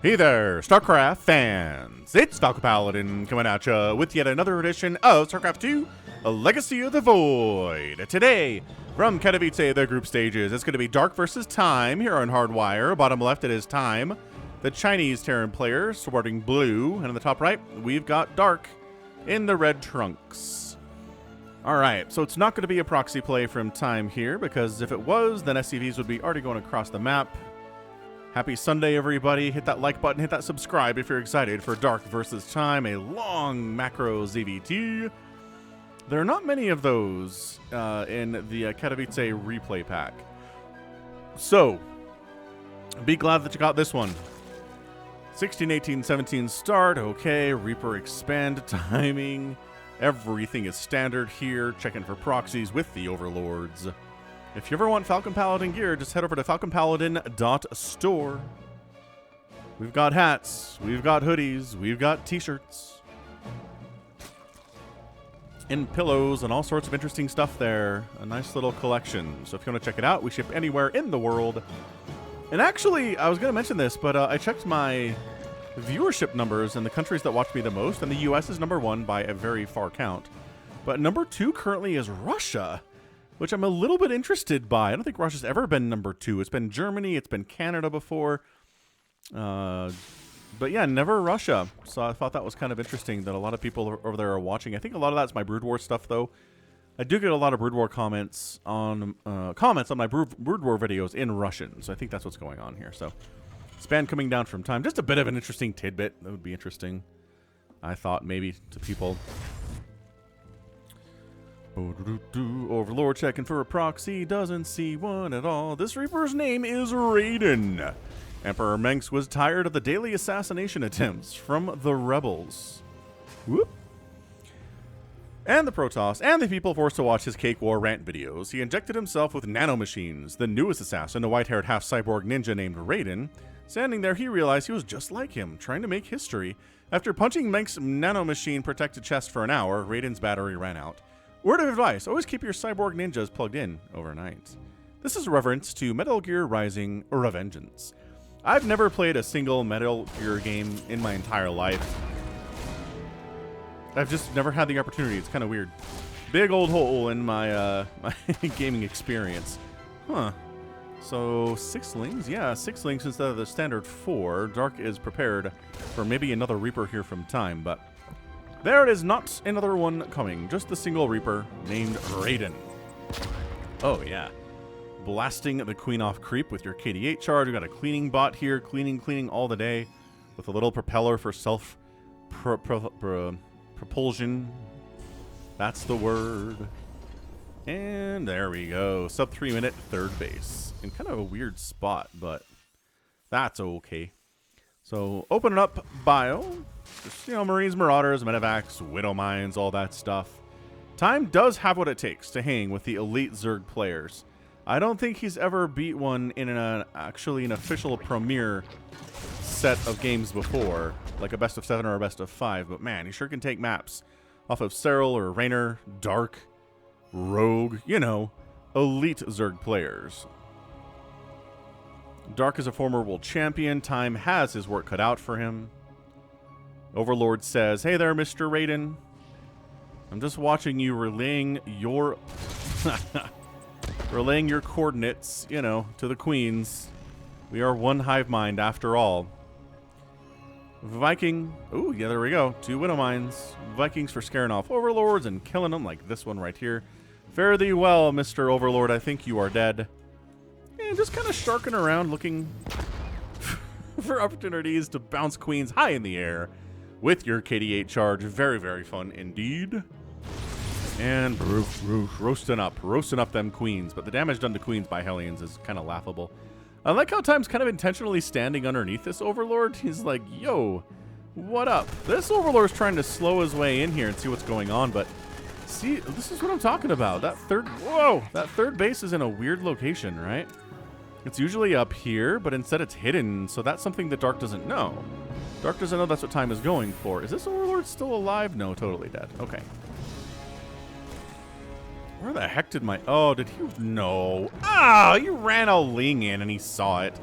Hey there, StarCraft fans! It's Falcon Paladin coming at ya with yet another edition of StarCraft 2, A Legacy of the Void. Today, from Katowice, the group stages, it's going to be Dark versus Time here on Hardwire. Bottom left, it is Time, the Chinese Terran player, supporting blue. And on the top right, we've got Dark in the red trunks. Alright, so it's not going to be a proxy play from Time here, because if it was, then SCVs would be already going across the map. Happy Sunday, everybody. Hit that like button, hit that subscribe if you're excited for Dark versus Time, a long macro ZVT. There are not many of those in the Katowice replay pack. So, be glad that you got this one. 16, 18, 17 start. Okay, Reaper expand timing. Everything is standard here. Checking for proxies with the Overlords. If you ever want Falcon Paladin gear, just head over to falconpaladin.store. We've got hats, we've got hoodies, we've got t-shirts, and pillows, and all sorts of interesting stuff there. A nice little collection. So if you want to check it out, we ship anywhere in the world. And actually, I was going to mention this, but I checked my viewership numbers in the countries that watch me the most, and the US is #1 by a very far count. But #2 currently is Russia, which I'm a little bit interested by. I don't think Russia's ever been #2. It's been Germany, it's been Canada before. But yeah, never Russia. So I thought that was kind of interesting that a lot of people over there are watching. I think a lot of that's my Brood War stuff, though. I do get a lot of Brood War comments on my Brood War videos in Russian. So I think that's what's going on here. So span coming down from Time. Just a bit of an interesting tidbit. That would be interesting, I thought, maybe to people. Overlord checking for a proxy, doesn't see one at all. This Reaper's name is Raiden. Emperor Mengs was tired of the daily assassination attempts from the rebels. Whoop. And the Protoss, and the people forced to watch his Cake War rant videos. He injected himself with nanomachines. The newest assassin, a white-haired half-cyborg ninja named Raiden. Standing there, he realized he was just like him, trying to make history. After punching Mengs' nanomachine-protected chest for an hour, Raiden's battery ran out. Word of advice, always keep your cyborg ninjas plugged in overnight. This is a reference to Metal Gear Rising Revengeance. I've never played a single Metal Gear game in my entire life. I've just never had the opportunity. It's kind of weird. Big old hole in my, my gaming experience. Huh. So, 6 lings? Yeah, 6 lings instead of the standard 4. Dark is prepared for maybe another Reaper here from Time, but there it is, not another one coming. Just the single Reaper named Raiden. Oh, yeah. Blasting the Queen off creep with your KD8 charge. We've got a cleaning bot here, cleaning all the day, with a little propeller for self-propulsion. That's the word. And there we go. Sub 3 minute third base. In kind of a weird spot, but that's okay. So, open it up, bio. Just, Marines, Marauders, Medivacs, Widow Mines, all that stuff. Time does have what it takes to hang with the elite Zerg players. I don't think he's ever beat one in actually an official premier set of games before, like a best of 7 or a best of 5, but man, he sure can take maps off of Cyril or Raynor, Dark, Rogue, elite Zerg players. Dark is a former world champion. Time has his work cut out for him. Overlord says, "Hey there, Mr. Raiden. I'm just watching you relaying your coordinates, to the queens. We are one hive mind after all." Viking. Ooh, yeah, there we go. 2 Widow Mines. Vikings for scaring off Overlords and killing them, like this one right here. Fare thee well, Mr. Overlord. I think you are dead. And just kind of sharking around, looking for opportunities to bounce queens high in the air with your KD8 charge. Very, very fun indeed. And roasting up them queens. But the damage done to queens by Hellions is kind of laughable. I like how Time's kind of intentionally standing underneath this Overlord. He's like, yo, what up? This Overlord's trying to slow his way in here and see what's going on, but see, this is what I'm talking about. That third base is in a weird location, right? It's usually up here, but instead it's hidden, so that's something that Dark doesn't know. Dark doesn't know that's what Time is going for. Is this Overlord still alive? No, totally dead. Okay. Where the heck did my... Oh, did he... No. Ah, he ran a Ling in and he saw it.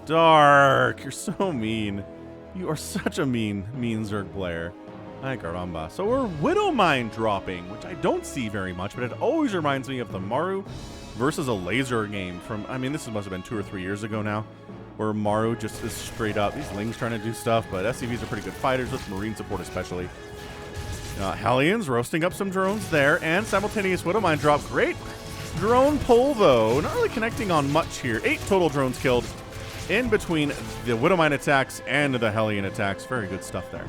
Dark, you're so mean. You are such a mean Zerg player. Ay, caramba. So we're Widowmine dropping, which I don't see very much, but it always reminds me of the Maru versus a laser game from, I mean, this must have been 2 or 3 years ago now, where Maru just is straight up. These Lings trying to do stuff, but SCVs are pretty good fighters, with Marine support especially. Hellions roasting up some drones there, and simultaneous Widowmine drop. Great drone pull, though. Not really connecting on much here. 8 total drones killed in between the Widowmine attacks and the Hellion attacks. Very good stuff there.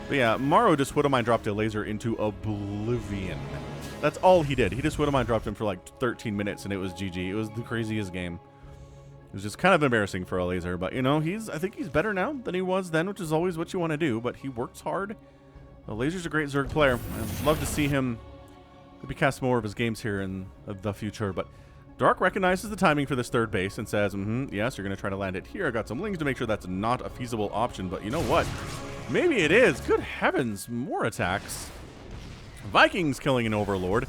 But yeah, Maru just Widowmine dropped a laser into oblivion. That's all he did. He just Widowmine dropped him for like 13 minutes, and it was GG. It was the craziest game. It was just kind of embarrassing for a laser, but you know, I think he's better now than he was then, which is always what you want to do, but he works hard. The laser's a great Zerg player. I'd love to see him maybe cast more of his games here in the future, but Dark recognizes the timing for this third base and says, yes, you're going to try to land it here. I got some Lings to make sure that's not a feasible option, but you know what? Maybe it is. Good heavens, more attacks. Vikings killing an Overlord.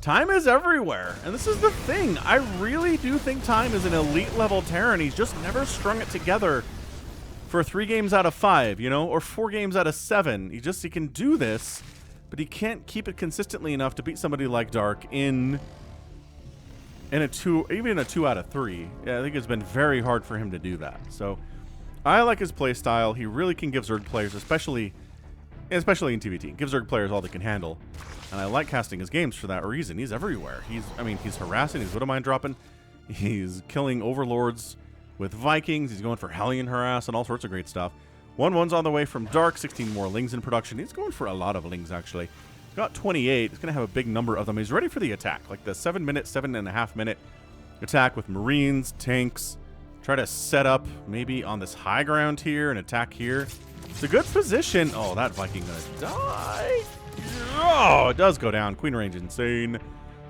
Time is everywhere, and this is the thing. I really do think Time is an elite level Terran. He's just never strung it together for 3 games out of 5, you know, or 4 games out of 7. He can do this, but he can't keep it consistently enough to beat somebody like Dark in a 2 out of 3. Yeah, I think it's been very hard for him to do that. So I like his play style. He really can give Zerg players, especially in TVT, give Zerg players all they can handle. And I like casting his games for that reason. He's everywhere. He's harassing, he's Widowmine dropping, he's killing Overlords with Vikings, he's going for Hellion harass and all sorts of great stuff. 1-1's on the way from Dark, 16 more Lings in production. He's going for a lot of Lings, actually. Got 28. He's going to have a big number of them. He's ready for the attack, like the 7.5 minute attack with Marines, tanks. Try to set up maybe on this high ground here and attack here. It's a good position. Oh, that Viking gonna die. Oh, it does go down. Queen range insane.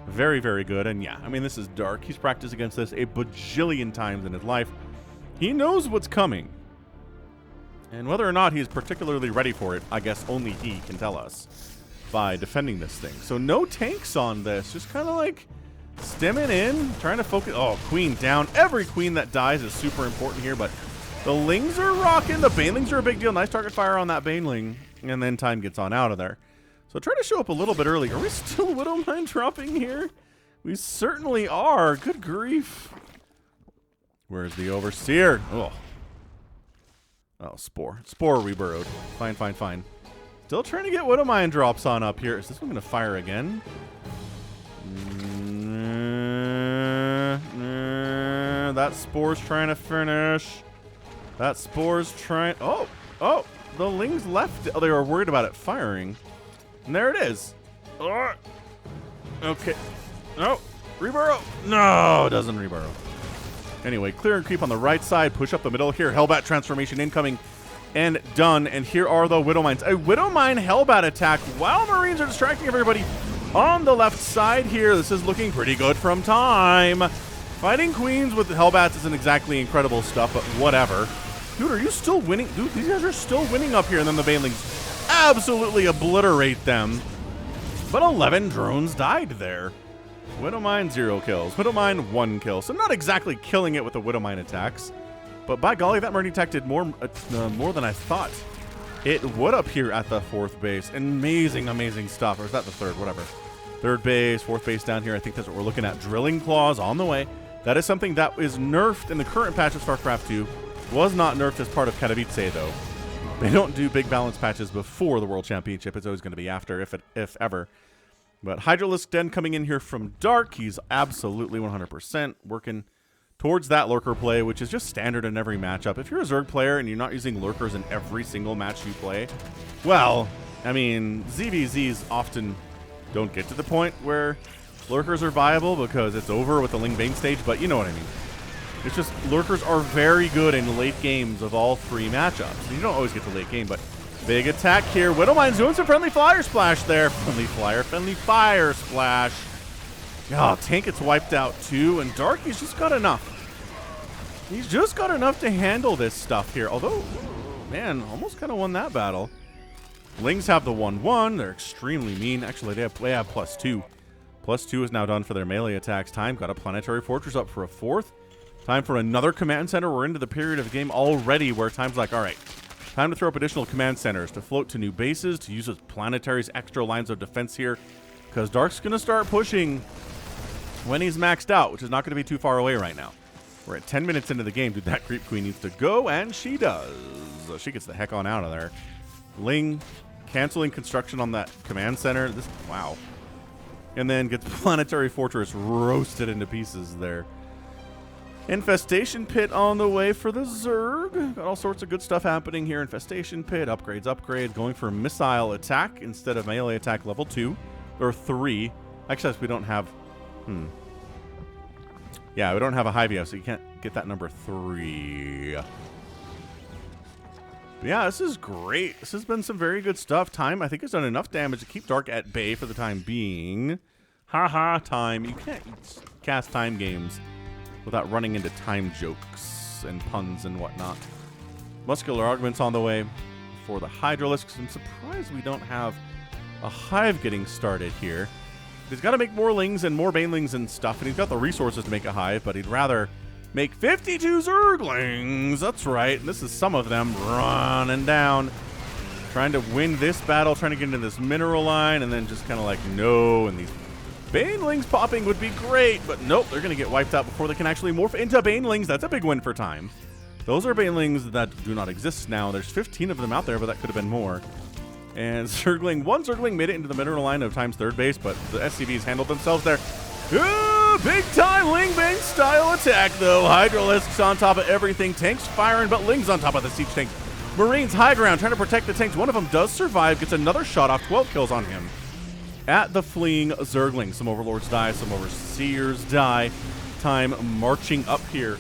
Very, very good. And yeah, I mean, this is Dark. He's practiced against this a bajillion times in his life. He knows what's coming. And whether or not he's particularly ready for it, I guess only he can tell us by defending this thing. So no tanks on this. Just kind of like stimming in, trying to focus. Oh, Queen down. Every Queen that dies is super important here, but the Lings are rocking. The Banelings are a big deal. Nice target fire on that Baneling. And then Time gets on out of there. So try to show up a little bit early. Are we still Widowmine dropping here? We certainly are. Good grief. Where's the Overseer? Oh. Oh, Spore. Spore reburrowed. Fine, fine, fine. Still trying to get Widowmine drops on up here. Is this one going to fire again? That Spore's trying to finish. That Spore's trying... Oh! Oh! The Lings left. Oh, they were worried about it firing. And there it is. Oh. Okay. No. Reburrow. No, it doesn't reburrow. Anyway, clear and creep on the right side. Push up the middle here. Hellbat transformation incoming. And done. And here are the Widowmines. A Widowmine Hellbat attack while Marines are distracting everybody on the left side here. This is looking pretty good from Time. Fighting Queens with Hellbats isn't exactly incredible stuff, but whatever. Dude, are you still winning? Dude, these guys are still winning up here. And then the Banelings absolutely obliterate them. But 11 drones died there. Widowmine 0 kills. Widowmine 1 kill. So not exactly killing it with the Widowmine attacks. But by golly, that Marine attack did more than I thought it would up here at the 4th base. Amazing, amazing stuff. Or is that the 3rd? Whatever. 3rd base, 4th base down here. I think that's what we're looking at. Drilling Claws on the way. That is something that is nerfed in the current patch of StarCraft 2. Was not nerfed as part of Katowice, though. They don't do big balance patches before the World Championship. It's always going to be after, if ever. But Hydralisk Den coming in here from Dark. He's absolutely 100% working towards that Lurker play, which is just standard in every matchup. If you're a Zerg player and you're not using Lurkers in every single match you play, well, I mean, ZVZs often don't get to the point where Lurkers are viable because it's over with the Ling Bane stage, but you know what I mean. It's just Lurkers are very good in late games of all 3 matchups. You don't always get to late game, but big attack here. Widowmine's doing some friendly flyer splash there. Friendly fire splash. Oh, tank gets wiped out too, and Dark, he's just got enough. He's just got enough to handle this stuff here. Although, man, almost kind of won that battle. Lings have the 1-1. They're extremely mean. Actually, they have +2. +2 is now done for their melee attacks. Time got a Planetary Fortress up for a 4th. Time for another command center. We're into the period of the game already where Time's like, all right, Time to throw up additional command centers to float to new bases, to use as planetaries, extra lines of defense here, because Dark's going to start pushing when he's maxed out, which is not going to be too far away right now. We're at 10 minutes into the game. Dude, that Creep Queen needs to go, and she does. She gets the heck on out of there. Ling canceling construction on that command center. Wow. And then gets Planetary Fortress roasted into pieces there. Infestation Pit on the way for the Zerg. Got all sorts of good stuff happening here. Infestation Pit, upgrades, going for missile attack instead of melee attack level 2 or 3. Actually, we don't have... Yeah, we don't have a Hivio, so you can't get that number 3. But yeah, this is great. This has been some very good stuff. Time, I think, has done enough damage to keep Dark at bay for the time being. Haha, Time. You can't cast Time games without running into time jokes and puns and whatnot. Muscular Augments on the way for the Hydralisks. I'm surprised we don't have a Hive getting started here. He's got to make more Lings and more Banelings and stuff, and he's got the resources to make a Hive, but he'd rather make 52 Zerglings. That's right. And this is some of them running down, trying to win this battle, trying to get into this mineral line, and then just kind of like, no, and these Banelings popping would be great, but nope, they're going to get wiped out before they can actually morph into Banelings. That's a big win for Time. Those are Banelings that do not exist now. There's 15 of them out there, but that could have been more. And one Zergling made it into the mineral line of Time's third base, but the SCVs handled themselves there. Big time Ling Bang style attack, though. Hydralisks on top of everything. Tanks firing, but Ling's on top of the siege tanks. Marines high ground, trying to protect the tanks. One of them does survive, gets another shot off. 12 kills on him. At the fleeing Zergling. Some Overlords die, some Overseers die. Time marching up here.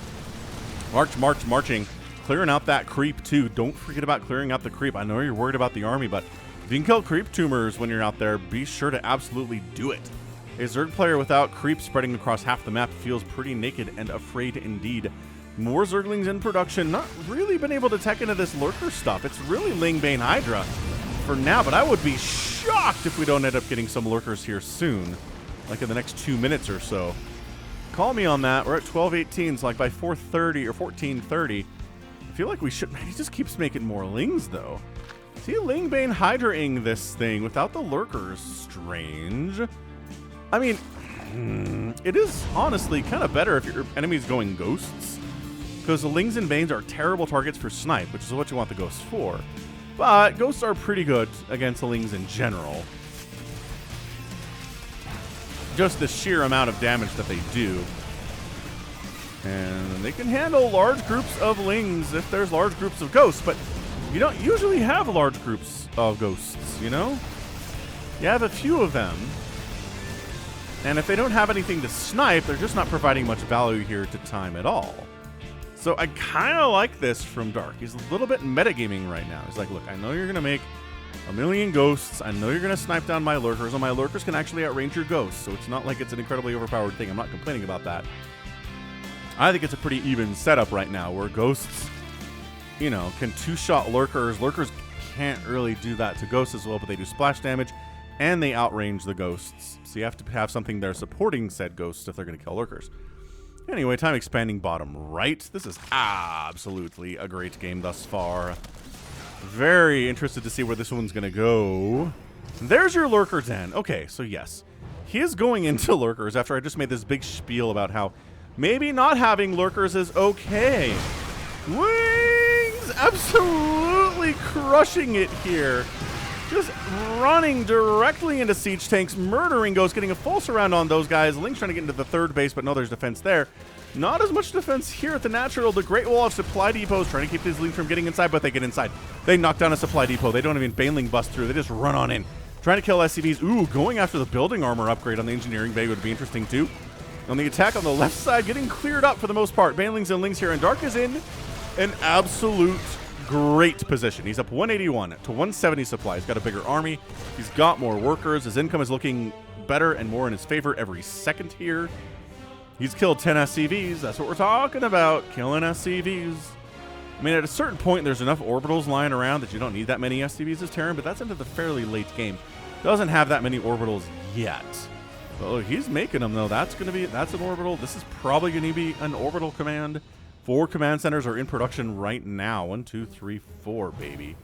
Marching. Clearing out that creep, too. Don't forget about clearing out the creep. I know you're worried about the army, but if you can kill creep tumors when you're out there, be sure to absolutely do it. A Zerg player without creep spreading across half the map feels pretty naked and afraid indeed. More Zerglings in production. Not really been able to tech into this lurker stuff. It's really Ling Bane Hydra for now, but I would be shocked if we don't end up getting some lurkers here soon, like in the next 2 minutes or so. Call me on that. We're at 12:18, so like by 4:30 or 14:30. I feel like we should. He just keeps making more Lings, though. See Ling Bane Hydra-ing this thing without the lurkers. Strange. I mean, it is honestly kind of better if your enemy's going ghosts, because the Lings and Banes are terrible targets for snipe, which is what you want the ghosts for. But ghosts are pretty good against the Lings in general. Just the sheer amount of damage that they do. And they can handle large groups of Lings if there's large groups of ghosts, but you don't usually have large groups of ghosts, you know? You have a few of them. And if they don't have anything to snipe, they're just not providing much value here to Time at all. So I kind of like this from Dark. He's a little bit metagaming right now. He's like, look, I know you're going to make a million ghosts. I know you're going to snipe down my lurkers, and my lurkers can actually outrange your ghosts. So it's not like it's an incredibly overpowered thing. I'm not complaining about that. I think it's a pretty even setup right now where ghosts, you know, can two-shot lurkers. Lurkers can't really do that to ghosts as well, but they do splash damage, and they outrange the ghosts. So you have to have something there supporting said ghosts if they're going to kill lurkers. Anyway, Time expanding bottom right. This is absolutely a great game thus far. Very interested to see where this one's going to go. There's your lurker den. Okay, so yes. He is going into lurkers after I just made this big spiel about how maybe not having lurkers is okay. Wings! Absolutely crushing it here. Just running directly into siege tanks, murdering ghosts, getting a full surround on those guys. Link's trying to get into the third base, but no, there's defense there. Not as much defense here at the natural. The Great Wall of supply depots trying to keep these Link from getting inside, but they get inside. They knock down a supply depot. They don't even Baneling bust through. They just run on in. Trying to kill SCVs. Ooh, going after the building armor upgrade on the engineering bay would be interesting too. On the attack on the left side, getting cleared up for the most part. Banelings and Lings here, and Dark is in an absolute great position. He's up 181 to 170 supply. He's got a bigger army. He's got more workers. His income is looking better and more in his favor every second here. He's killed 10 SCVs. That's what we're talking about, killing SCVs. I mean, at a certain point, there's enough orbitals lying around that you don't need that many SCVs as Terran, but that's into the fairly late game. Doesn't have that many orbitals yet. Oh, he's making them, though. That's an orbital. This is probably going to be an orbital command 4 command centers are in production right now. 1, 2, 3, 4, baby.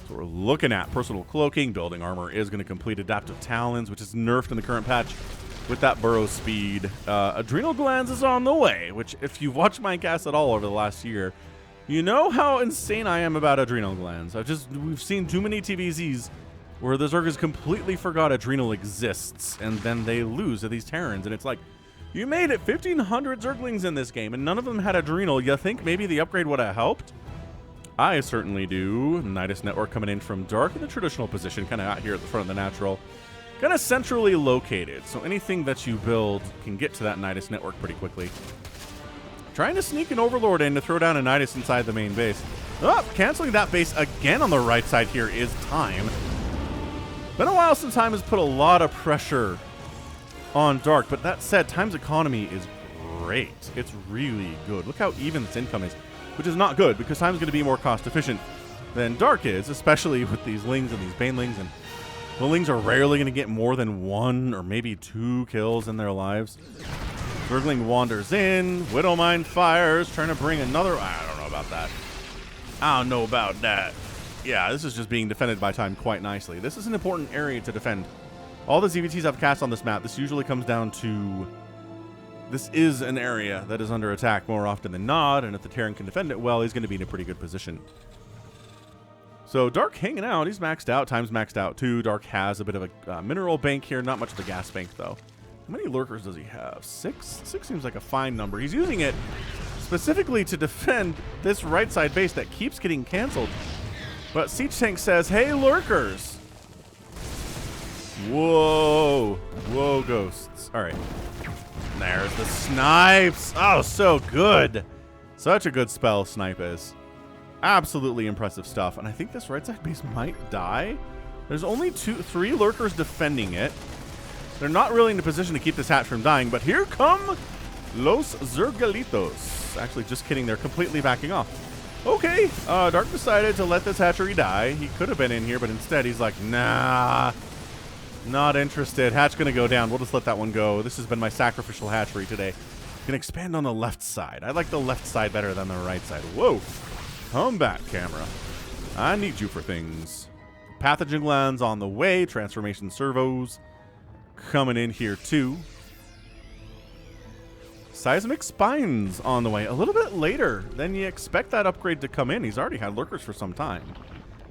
So we're looking at personal cloaking. Building armor is going to complete adaptive talons, which is nerfed in the current patch with that burrow speed. Adrenal glands is on the way, which if you've watched my cast at all over the last year, you know how insane I am about adrenal glands. We've seen too many TVZs where the Zergers completely forgot adrenal exists, and then they lose to these Terrans, and it's like, you made it 1,500 Zerglings in this game, and none of them had adrenal. You think maybe the upgrade would have helped? I certainly do. Nidus Network coming in from dark in the traditional position, kind of out here at the front of the natural. Kind of centrally located, so anything that you build can get to that Nidus Network pretty quickly. Trying to sneak an Overlord in to throw down a Nidus inside the main base. Oh, canceling that base again on the right side here is Time. Been a while since Time has put a lot of pressure on Dark, but that said, Time's economy is great. It's really good. Look how even its income is, which is not good because Time's going to be more cost efficient than Dark is, especially with these Lings and these Banelings, and the Lings are rarely going to get more than 1 or maybe 2 kills in their lives. Zergling wanders in, Widowmine fires, trying to bring another... I don't know about that. I don't know about that. Yeah, this is just being defended by Time quite nicely. This is an important area to defend. All the ZVTs I've cast on this map, this usually comes down to... This is an area that is under attack more often than not, and if the Terran can defend it well, he's going to be in a pretty good position. So Dark hanging out. He's maxed out. Time's maxed out too. Dark has a bit of a mineral bank here. Not much of a gas bank, though. How many lurkers does he have? 6? 6 seems like a fine number. He's using it specifically to defend this right side base that keeps getting canceled. But Siege Tank says, hey, lurkers. Whoa. Whoa, ghosts. All right. There's the snipes. Oh, so good. Such a good spell, snipe is. Absolutely impressive stuff. And I think this right side base might die. There's only 3 lurkers defending it. They're not really in a position to keep this hatch from dying, but here come Los Zergalitos. Actually, just kidding. They're completely backing off. Okay, Dark decided to let this hatchery die. He could have been in here, but instead he's like, nah, not interested. Hatch gonna go down. We'll just let that one go. This has been my sacrificial hatchery today. Can expand on the left side. I like the left side better than the right side. Whoa. Come back, camera. I need you for things. Pathogen glands on the way. Transformation servos coming in here too. Seismic spines on the way. A little bit later than you expect that upgrade to come in. He's already had lurkers for some time.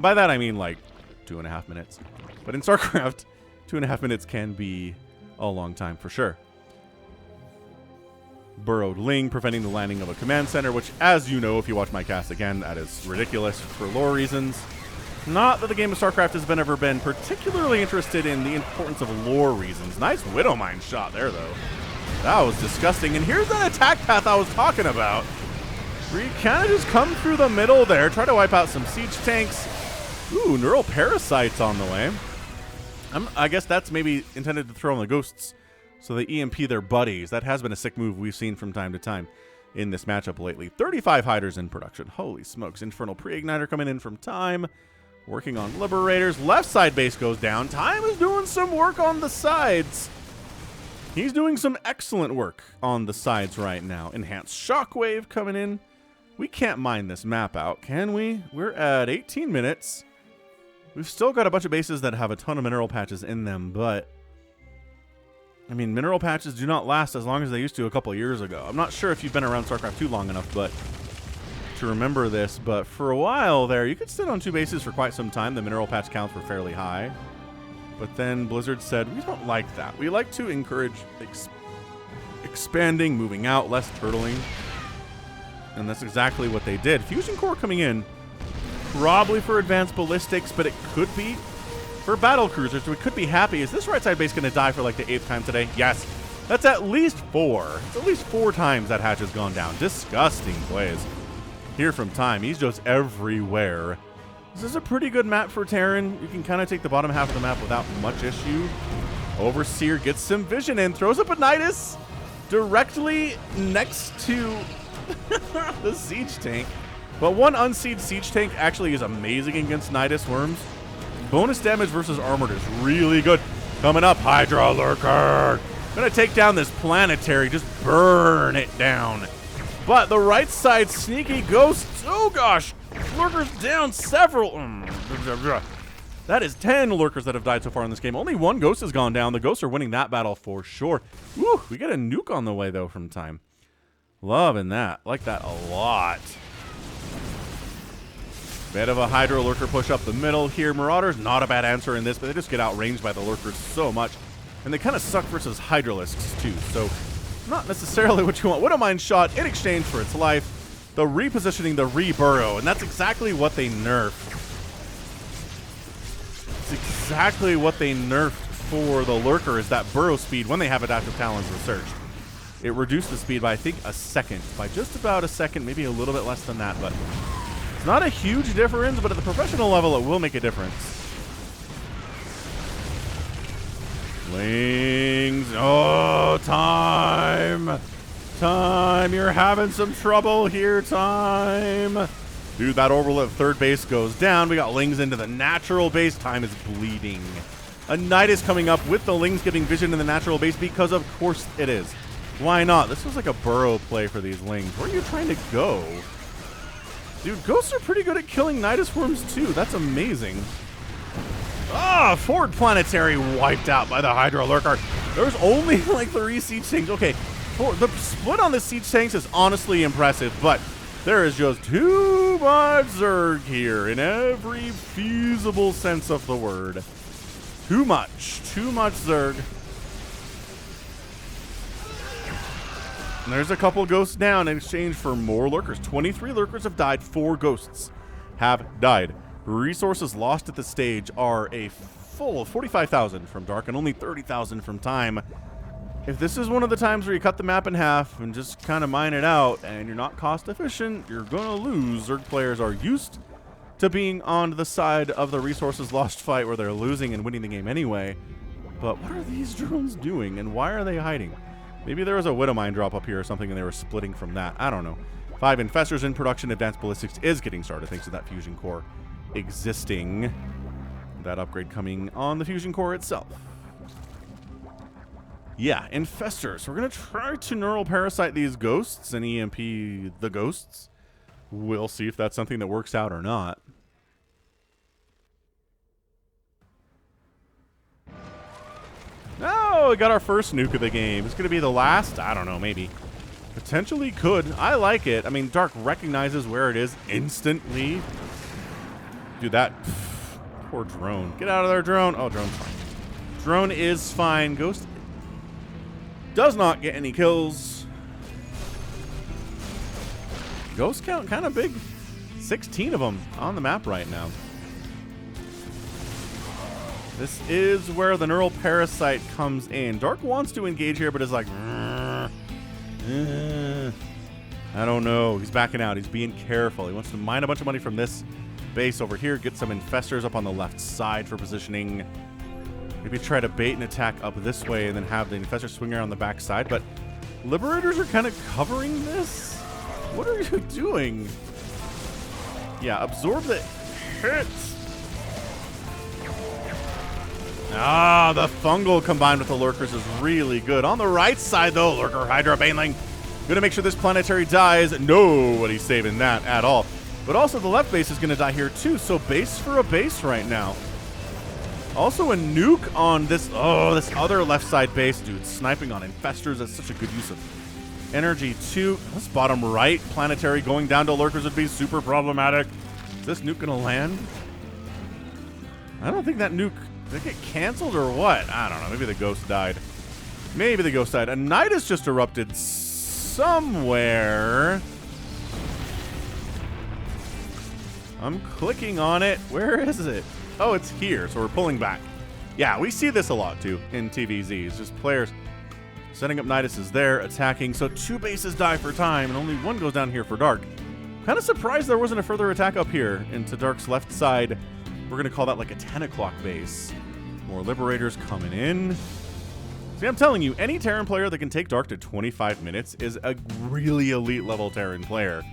By that I mean like 2.5 minutes. But in StarCraft, 2.5 minutes can be a long time for sure. Burrowed Ling preventing the landing of a command center, which, as you know, if you watch my cast again, that is ridiculous for lore reasons. Not that the game of StarCraft has ever been particularly interested in the importance of lore reasons. Nice Widowmine shot there, though. That was disgusting. And here's that attack path I was talking about. Where you kind of just come through the middle there, try to wipe out some siege tanks. Ooh, neural parasites on the way. I guess that's maybe intended to throw on the ghosts so they EMP their buddies. That has been a sick move we've seen from time to time in this matchup lately. 35 hiders in production. Holy smokes. Infernal Pre-Igniter coming in from Time. Working on Liberators. Left side base goes down. Time is doing some work on the sides. He's doing some excellent work on the sides right now. Enhanced Shockwave coming in. We can't mine this map out, can we? We're at 18 minutes. We've still got a bunch of bases that have a ton of mineral patches in them, but I mean, mineral patches do not last as long as they used to a couple years ago. I'm not sure if you've been around StarCraft 2 long enough to remember this, but for a while there, you could sit on 2 bases for quite some time. The mineral patch counts were fairly high. But then Blizzard said, we don't like that. We like to encourage expanding, moving out, less turtling. And that's exactly what they did. Fusion Core coming in, probably for advanced ballistics, but it could be for battle cruisers. So we could be happy. Is this right side base going to die for like the 8th time today? Yes. That's at least 4. It's at least 4 times that hatch has gone down. Disgusting plays here from Time. He's just everywhere. This is a pretty good map for Terran. You can kind of take the bottom half of the map without much issue. Overseer gets some vision in, throws up a Nidus directly next to the siege tank. But one unseed siege tank actually is amazing against Nidus worms. Bonus damage versus armored is really good. Coming up, Hydra Lurker. Gonna take down this planetary, just burn it down. But the right side sneaky ghosts. Oh gosh, lurkers down several. That is 10 lurkers that have died so far in this game. Only one ghost has gone down. The ghosts are winning that battle for sure. Woo, we get a nuke on the way though from time. Loving that. Like that a lot. Bit of a Hydra lurker push up the middle here. Marauders, not a bad answer in this, but they just get outranged by the lurkers so much. And they kind of suck versus Hydralisks too, so not necessarily what you want. Widowmine shot in exchange for its life. The repositioning, the re-burrow, and that's exactly what they nerfed. It's exactly what they nerfed for the lurker is that burrow speed when they have adaptive talons researched. It reduced the speed by, I think, a second. By just about a second, maybe a little bit less than that, but it's not a huge difference, but at the professional level, it will make a difference. Lings. Oh, time. Time. You're having some trouble here, time. Dude, that orbital at third base goes down. We got Lings into the natural base. Time is bleeding. A Knight is coming up with the Lings getting vision in the natural base because of course it is. Why not? This was like a burrow play for these Lings. Where are you trying to go? Dude, ghosts are pretty good at killing Nidus Worms too. That's amazing. Ah, forward planetary wiped out by the Hydra Lurker. There's only like 3 siege tanks. Okay, the split on the siege tanks is honestly impressive, but there is just too much Zerg here in every feasible sense of the word. Too much Zerg. And there's a couple ghosts down in exchange for more lurkers. 23 lurkers have died, 4 ghosts have died. Resources lost at the stage are a full 45,000 from Dark and only 30,000 from Time. If this is one of the times where you cut the map in half and just kind of mine it out and you're not cost efficient, you're going to lose. Zerg players are used to being on the side of the resources lost fight where they're losing and winning the game anyway. But what are these drones doing and why are they hiding? Maybe there was a Widowmine drop up here or something and they were splitting from that. I don't know. 5 infestors in production. Advanced ballistics is getting started thanks to that fusion core existing. That upgrade coming on the fusion core itself. Yeah, infestors. We're going to try to neural parasite these ghosts and EMP the ghosts. We'll see if that's something that works out or not. Oh, we got our first nuke of the game. It's going to be the last? I don't know, maybe. Potentially could. I like it. I mean, Dark recognizes where it is instantly. Dude, that poor drone. Get out of there, drone. Oh, drone's fine. Drone is fine. Ghost does not get any kills. Ghost count kind of big. 16 of them on the map right now. This is where the neural parasite comes in. Dark wants to engage here, but is like, I don't know. He's backing out. He's being careful. He wants to mine a bunch of money from this base over here, get some infestors up on the left side for positioning. Maybe try to bait an attack up this way and then have the infestors swing around the back side. But Liberators are kind of covering this. What are you doing? Yeah, absorb the hits. Ah, the fungal combined with the lurkers is really good. On the right side, though, lurker Hydra Baneling. Gonna make sure this planetary dies. Nobody's saving that at all. But also the left base is gonna die here too. So base for a base right now. Also a nuke on this, this other left side base. Dude, sniping on infestors. That's such a good use of energy too. This bottom right planetary going down to lurkers would be super problematic. Is this nuke gonna land? I don't think that nuke, did it get canceled or what? I don't know. Maybe the ghost died. Maybe the ghost died. A night has just erupted somewhere. I'm clicking on it. Where is it? Oh, it's here. So we're pulling back. Yeah, we see this a lot too in TVZs. Just players setting up Niduses there, attacking. So 2 bases die for Time, and only 1 goes down here for Dark. Kind of surprised there wasn't a further attack up here into Dark's left side. We're going to call that like a 10 o'clock base. More Liberators coming in. See, I'm telling you, any Terran player that can take Dark to 25 minutes is a really elite level Terran player.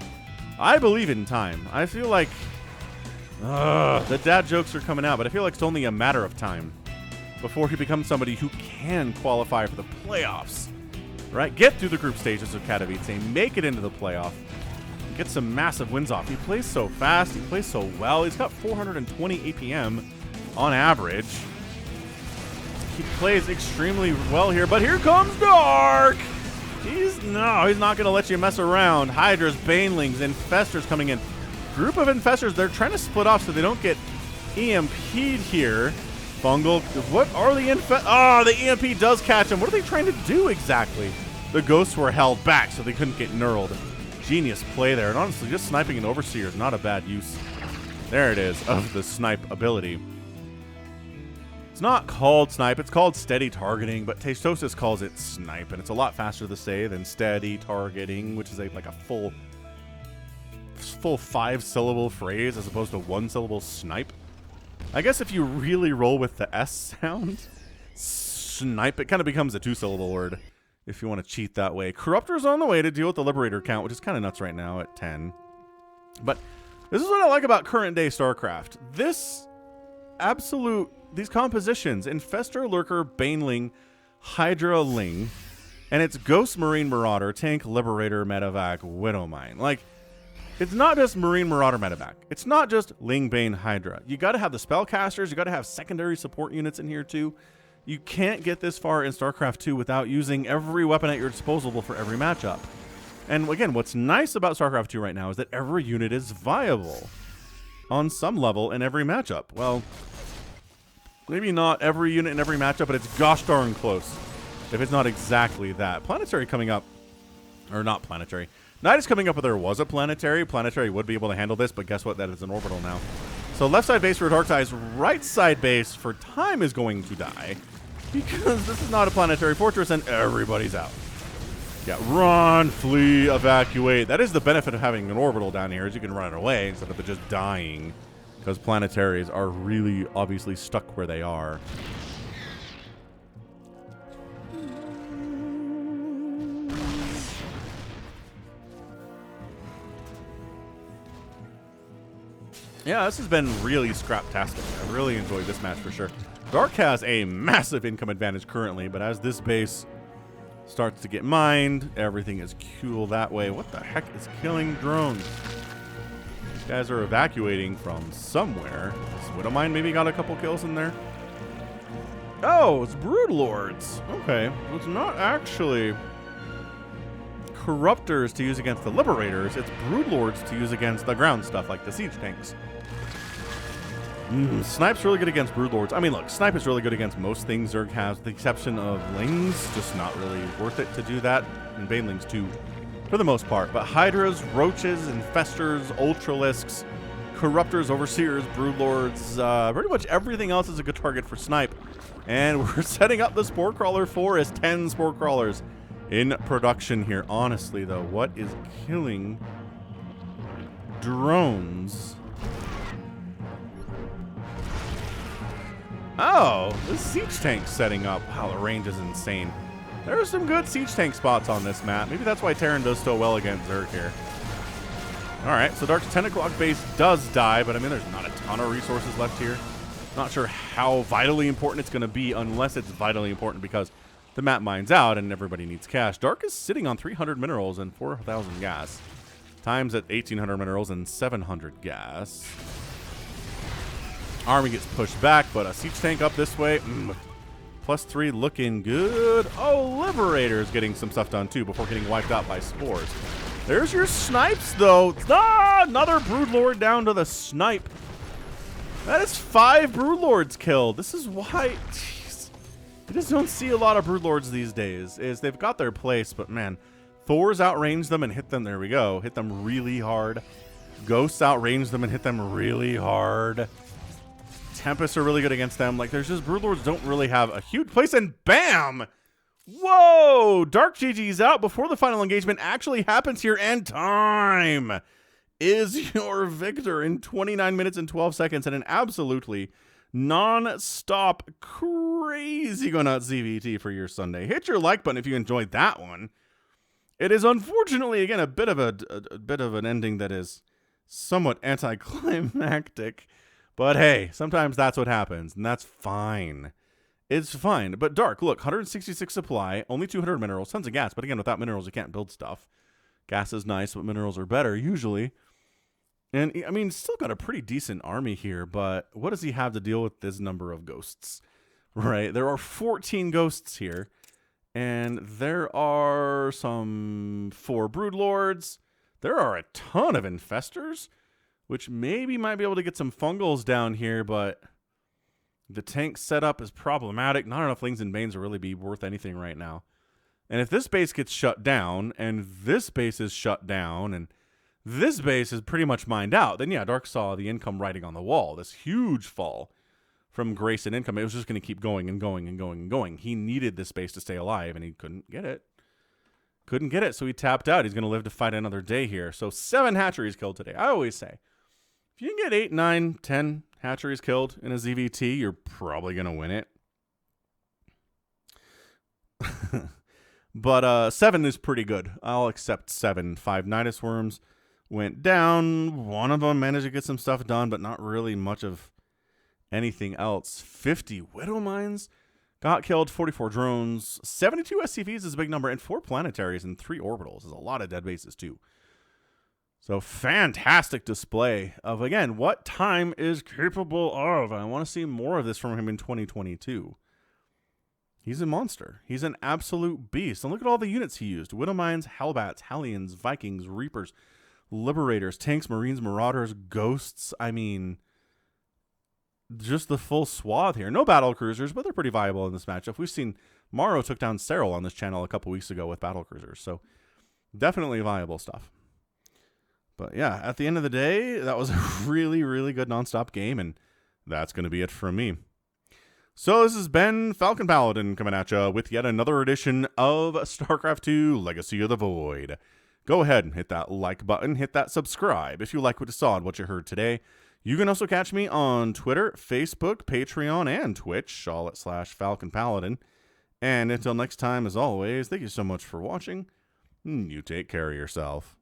I believe in Time. I feel like the dad jokes are coming out, but I feel like it's only a matter of time before he becomes somebody who can qualify for the playoffs right? Get through the group stages of Katowice, make it into the playoff, get some massive wins off. He plays so fast. He plays so well. He's got 420 APM on average. He plays extremely well here, but here comes Dark. He's not going to let you mess around. Hydras, Banelings, Infestors coming in. Group of Infestors, they're trying to split off so they don't get EMP'd here. Fungal, what are the the EMP does catch him. What are they trying to do exactly? The ghosts were held back so they couldn't get knurled. Genius play there. And honestly, just sniping an Overseer is not a bad use. There it is, of the snipe ability. It's not called snipe, it's called steady targeting, but Tastosis calls it snipe, and it's a lot faster to say than steady targeting, which is like a full 5-syllable phrase as opposed to 1-syllable snipe. I guess if you really roll with the S sound, snipe, it kind of becomes a 2-syllable word if you want to cheat that way. Corruptor's on the way to deal with the Liberator count, which is kind of nuts right now at 10. But this is what I like about current day StarCraft. These compositions, Infestor, Lurker, Baneling, Hydra, Ling, and it's Ghost, Marine, Marauder, Tank, Liberator, Medevac, Widowmine. Like, it's not just Marine, Marauder, Medevac. It's not just Ling, Bane, Hydra. You got to have the spellcasters. You got to have secondary support units in here too. You can't get this far in StarCraft 2 without using every weapon at your disposal for every matchup. And again, what's nice about StarCraft 2 right now is that every unit is viable on some level in every matchup. Well, maybe not every unit in every matchup, but it's gosh darn close if it's not exactly that. Planetary coming up, or not Planetary. Night is coming up, but there was a Planetary. Planetary would be able to handle this, but guess what? That is an orbital now. So left side base for Darkseid's, right side base for Time is going to die because this is not a Planetary Fortress and everybody's out. Yeah, run, flee, evacuate. That is the benefit of having an orbital down here, is you can run it away instead of it just dying, because planetaries are really obviously stuck where they are. Yeah, this has been really scraptastic. I really enjoyed this match for sure. Dark has a massive income advantage currently, but as this base starts to get mined, everything is cool that way. What the heck is killing drones? These guys are evacuating from somewhere. This Widowmine maybe got a couple kills in there. Oh, it's Broodlords. Okay, so it's not actually Corruptors to use against the Liberators. It's Broodlords to use against the ground stuff like the siege tanks. Snipe's really good against Broodlords. I mean, look, Snipe is really good against most things Zerg has, with the exception of Lings. Just not really worth it to do that. And Banelings too, for the most part. But Hydras, Roaches, Infestors, Ultralisks, Corruptors, Overseers, Broodlords, pretty much everything else is a good target for Snipe. And we're setting up the Spore Crawler for us. 10 Spore Crawlers in production here. Honestly, though, what is killing drones? Oh, this siege tank's setting up. Wow, the range is insane. There are some good siege tank spots on this map. Maybe that's why Terran does so well against Zerg here. All right, so Dark's 10 o'clock base does die, but I mean, there's not a ton of resources left here. Not sure how vitally important it's going to be unless it's vitally important because the map mines out and everybody needs cash. Dark is sitting on 300 minerals and 4,000 gas. Time's at 1,800 minerals and 700 gas. Army gets pushed back, but a siege tank up this way. +3 looking good. Oh, Liberator's getting some stuff done too before getting wiped out by spores. There's your snipes, though. Ah, another Broodlord down to the snipe. That is 5 Broodlords killed. This is why... Jeez. You just don't see a lot of Broodlords these days. They've got their place, but man, Thors outrange them and hit them. There we go. Hit them really hard. Ghosts outrange them and hit them really hard. Tempests are really good against them. Like, there's just Broodlords don't really have a huge place, and bam! Whoa! Dark GG's out before the final engagement actually happens here, and Time is your victor in 29 minutes and 12 seconds and an absolutely non-stop crazy go nuts ZVT for your Sunday. Hit your like button if you enjoyed that one. It is unfortunately, again, a bit of an ending that is somewhat anticlimactic. But hey, sometimes that's what happens, and that's fine. It's fine. But Dark, look, 166 supply, only 200 minerals, tons of gas. But again, without minerals, you can't build stuff. Gas is nice, but minerals are better usually. And, I mean, still got a pretty decent army here, but what does he have to deal with this number of ghosts? Right? There are 14 ghosts here, and there are some 4 broodlords. There are a ton of infestors, which maybe might be able to get some fungals down here, but the tank setup is problematic. Not enough Lings and Banes to really be worth anything right now. And if this base gets shut down, and this base is shut down, and this base is pretty much mined out, then yeah, Dark saw the income writing on the wall. This huge fall from Grace and income. It was just going to keep going and going and going and going. He needed this base to stay alive, and he couldn't get it. Couldn't get it, so he tapped out. He's going to live to fight another day here. So 7 hatcheries killed today. I always say, if you can get 8, 9, 10 hatcheries killed in a ZVT, you're probably going to win it. But 7 is pretty good. I'll accept 7. 5 Nidus Worms went down. One of them managed to get some stuff done, but not really much of anything else. 50 Widow Mines got killed. 44 drones. 72 SCVs is a big number, and 4 planetaries and 3 orbitals is a lot of dead bases too. So fantastic display of, again, what Time is capable of. I want to see more of this from him in 2022. He's a monster. He's an absolute beast. And look at all the units he used. Widow Mines, Hellbats, Hellions, Vikings, Reapers, Liberators, Tanks, Marines, Marauders, Ghosts. I mean, just the full swath here. No battle cruisers, but they're pretty viable in this matchup. We've seen Morrow took down Cyril on this channel a couple weeks ago with battle cruisers. So definitely viable stuff. But yeah, at the end of the day, that was a really, really good nonstop game. And that's going to be it from me. So this has been Falcon Paladin coming at you with yet another edition of StarCraft 2 Legacy of the Void. Go ahead and hit that like button, hit that subscribe if you like what you saw and what you heard today. You can also catch me on Twitter, Facebook, Patreon, and Twitch, all at /Falcon Paladin. And until next time, as always, thank you so much for watching. You take care of yourself.